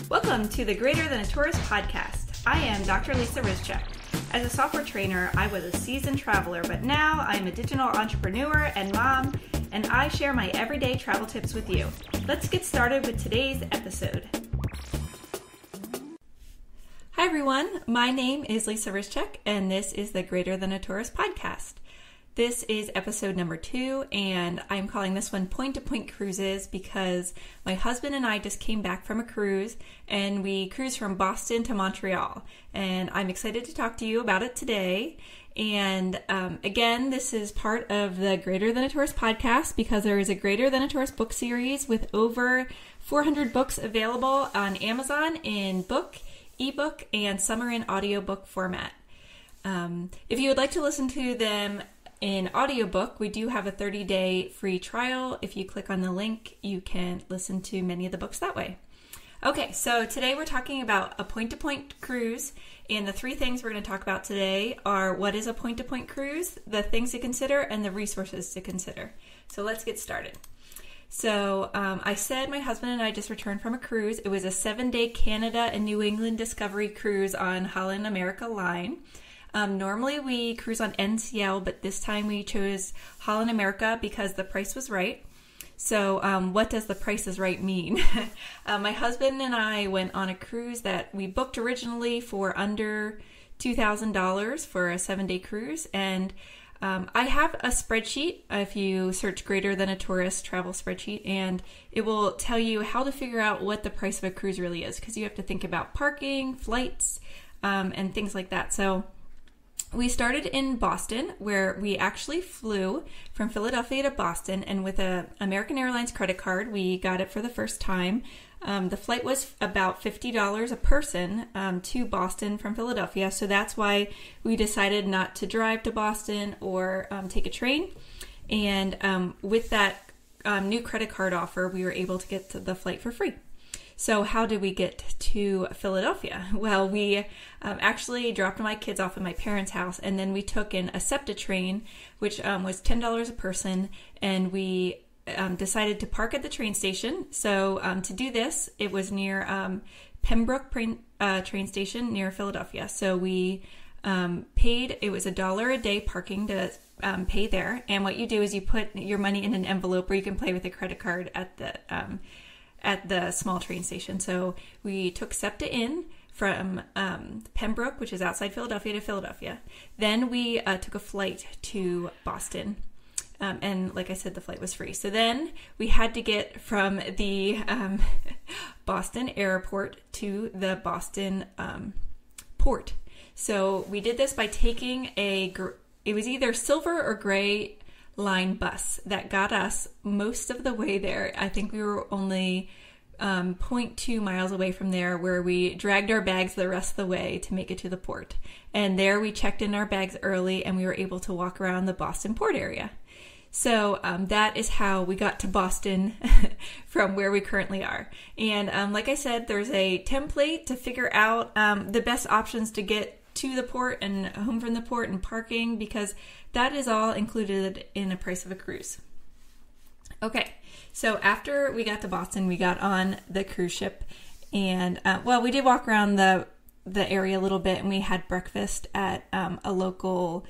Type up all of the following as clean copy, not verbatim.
Welcome to the Greater Than a Tourist podcast. I am Dr. Lisa Rizchek. As a software trainer, I was a seasoned traveler, but now I'm a digital entrepreneur and mom, and I share my everyday travel tips with you. Let's get started with today's episode. Hi everyone, my name is Lisa Rizchek, and this is the Greater Than a Tourist podcast. This is episode number 2, and I'm calling this one Point-to-Point Cruises because my husband and I just came back from a cruise, and we cruised from Boston to Montreal, and I'm excited to talk to you about it today. And again, this is part of the Greater Than a Tourist podcast because there is a Greater Than a Tourist book series with over 400 books available on Amazon in book, ebook, and some are in audiobook format. If you would like to listen to them in audiobook, we do have a 30-day free trial. If you click on the link, you can listen to many of the books that way. Okay, so today we're talking about a point-to-point cruise, and the 3 things we're going to talk about today are what is a point-to-point cruise, the things to consider, and the resources to consider. So let's get started. So I said my husband and I just returned from a cruise. It was a 7-day Canada and New England Discovery cruise on Holland America Line. Normally we cruise on NCL, but this time we chose Holland America because the price was right. So what does the price is right mean? My husband and I went on a cruise that we booked originally for under $2,000 for a 7-day cruise. And I have a spreadsheet, if you search Greater Than a Tourist travel spreadsheet, and it will tell you how to figure out what the price of a cruise really is, because you have to think about parking, flights, and things like that. So we started in Boston, where we actually flew from Philadelphia to Boston, and with an American Airlines credit card, we got it for the first time. The flight was about $50 a person to Boston from Philadelphia, so that's why we decided not to drive to Boston or take a train. And with that new credit card offer, we were able to get to the flight for free. So how did we get to Philadelphia? Well, we actually dropped my kids off at my parents' house, and then we took an SEPTA train, which was $10 a person, and we decided to park at the train station. So to do this, it was near Pembroke train station near Philadelphia. So we paid, it was $1 a day parking to pay there. And what you do is you put your money in an envelope, or you can pay with a credit card at the small train station. So we took SEPTA in from Pembroke, which is outside Philadelphia, to Philadelphia. Then we took a flight to Boston. And like I said, the flight was free. So then we had to get from the Boston airport to the Boston port. So we did this by taking it was either silver or gray line bus that got us most of the way there. I think we were only 0.2 miles away from there, where we dragged our bags the rest of the way to make it to the port. And there we checked in our bags early, and we were able to walk around the Boston port area. So that is how we got to Boston from where we currently are. And like I said, there's a template to figure out the best options to get to the port and home from the port and parking, because that is all included in the price of a cruise. Okay, so after we got to Boston, we got on the cruise ship, and we did walk around the area a little bit, and we had breakfast at a local.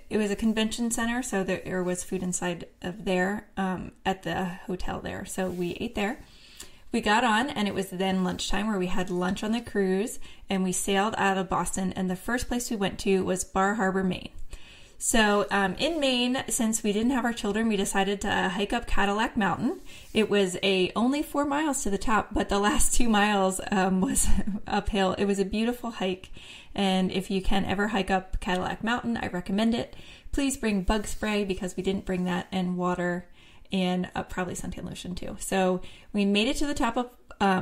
It was a convention center, so there was food inside of there at the hotel there. So we ate there. We got on, and it was then lunchtime, where we had lunch on the cruise, and we sailed out of Boston, and the first place we went to was Bar Harbor, Maine. So in Maine, since we didn't have our children, we decided to hike up Cadillac Mountain. It was only 4 miles to the top, but the last 2 miles was uphill. It was a beautiful hike, and if you can ever hike up Cadillac Mountain, I recommend it. Please bring bug spray, because we didn't bring that, and water, and probably suntan lotion too. So we made it to the top of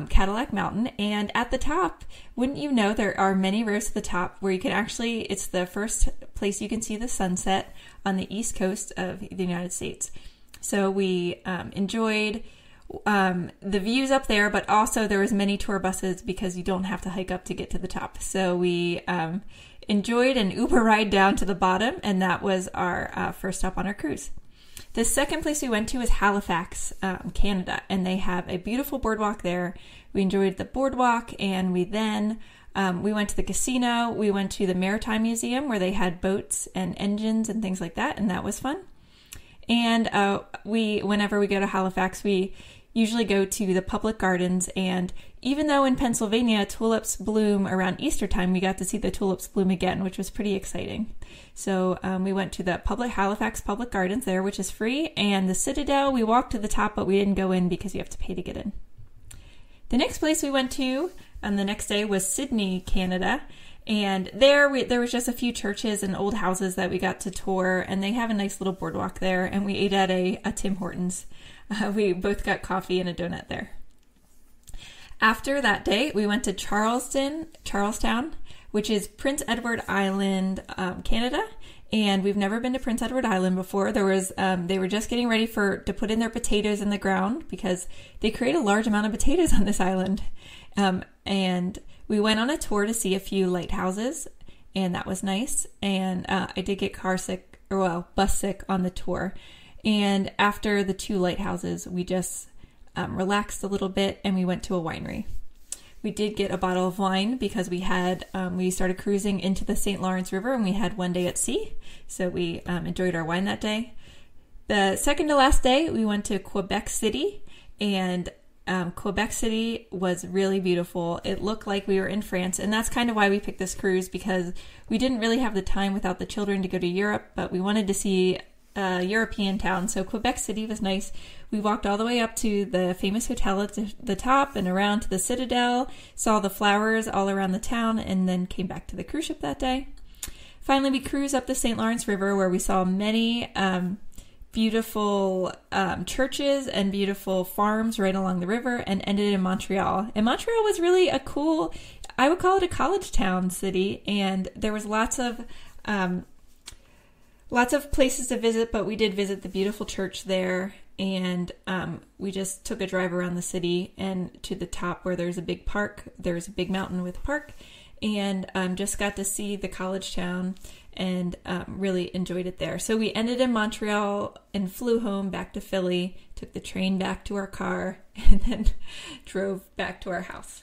Cadillac Mountain, and at the top, wouldn't you know, there are many roads to the top where you can actually, it's the first place you can see the sunset on the east coast of the United States. So we enjoyed the views up there, but also there was many tour buses because you don't have to hike up to get to the top. So we enjoyed an Uber ride down to the bottom, and that was our first stop on our cruise. The second place we went to is Halifax, Canada, and they have a beautiful boardwalk there. We enjoyed the boardwalk, and we then we went to the casino. We went to the Maritime Museum where they had boats and engines and things like that, and that was fun. And whenever we go to Halifax, we usually go to the public gardens, and even though in Pennsylvania tulips bloom around Easter time, we got to see the tulips bloom again, which was pretty exciting. So we went to the Halifax Public Gardens there, which is free, and the Citadel, we walked to the top, but we didn't go in because you have to pay to get in. The next place we went to on the next day was Sydney, Canada. And there was just a few churches and old houses that we got to tour, and they have a nice little boardwalk there, and we ate at a Tim Hortons. We both got coffee and a donut there. After that day, we went to Charlestown, which is Prince Edward Island, Canada, and we've never been to Prince Edward Island before. They were just getting ready to put in their potatoes in the ground because they create a large amount of potatoes on this island, and we went on a tour to see a few lighthouses, and that was nice. And I did get bus sick on the tour. And after the 2 lighthouses, we just relaxed a little bit, and we went to a winery. We did get a bottle of wine because we started cruising into the St. Lawrence River, and we had one day at sea. So we enjoyed our wine that day. The second to last day, we went to Quebec City, and Quebec City was really beautiful. It looked like we were in France, and that's kind of why we picked this cruise, because we didn't really have the time without the children to go to Europe, but we wanted to see a European town. So Quebec City was nice. We walked all the way up to the famous hotel at the top and around to the Citadel, saw the flowers all around the town, and then came back to the cruise ship that day. Finally, we cruised up the St. Lawrence River, where we saw many beautiful churches and beautiful farms right along the river, and ended in Montreal. And Montreal was really I would call it a college town city, and there was lots of places to visit, but we did visit the beautiful church there, and we just took a drive around the city and to the top where there's a big park. There's a big mountain with a park, and just got to see the college town and really enjoyed it there. So we ended in Montreal and flew home back to Philly, took the train back to our car, and then drove back to our house.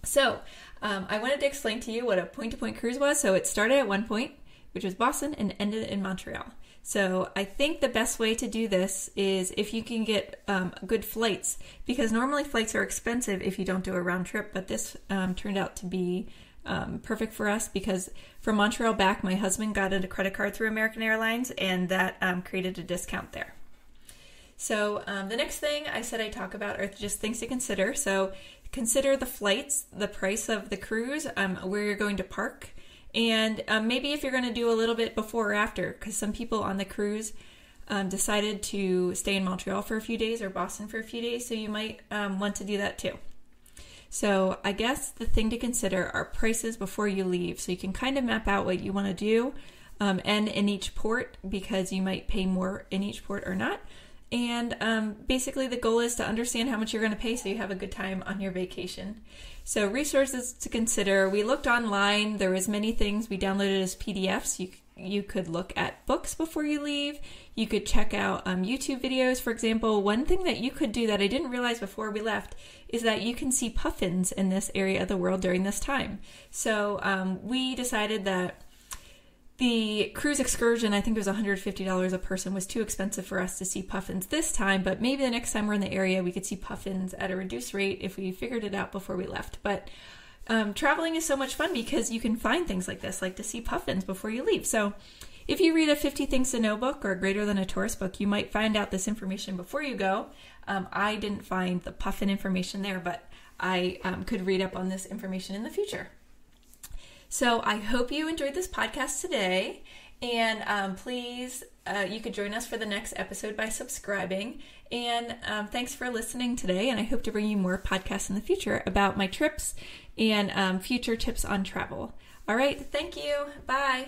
So I wanted to explain to you what a point-to-point cruise was. So it started at one point, which was Boston, and ended in Montreal. So I think the best way to do this is if you can get good flights, because normally flights are expensive if you don't do a round trip, but this turned out to be perfect for us, because from Montreal back, my husband got a credit card through American Airlines, and that created a discount there. So the next thing I said I'd talk about are just things to consider. So consider the flights, the price of the cruise, where you're going to park, and maybe if you're going to do a little bit before or after, because some people on the cruise decided to stay in Montreal for a few days or Boston for a few days, so you might want to do that too. So I guess the thing to consider are prices before you leave, so you can kind of map out what you want to do and in each port, because you might pay more in each port or not. And basically the goal is to understand how much you're going to pay so you have a good time on your vacation. So resources to consider. We looked online. There was many things we downloaded as PDFs. You could look at books before you leave. You could check out YouTube videos. For example, one thing that you could do that I didn't realize before we left is that you can see puffins in this area of the world during this time. So we decided that the cruise excursion, I think it was $150 a person, was too expensive for us to see puffins this time, but maybe the next time we're in the area, we could see puffins at a reduced rate if we figured it out before we left. But traveling is so much fun because you can find things like this, like to see puffins before you leave. So if you read a 50 Things to Know book or Greater Than a Tourist book, you might find out this information before you go. I didn't find the puffin information there, but I could read up on this information in the future. So I hope you enjoyed this podcast today, and please, you could join us for the next episode by subscribing, and thanks for listening today, and I hope to bring you more podcasts in the future about my trips and future tips on travel. All right, thank you. Bye.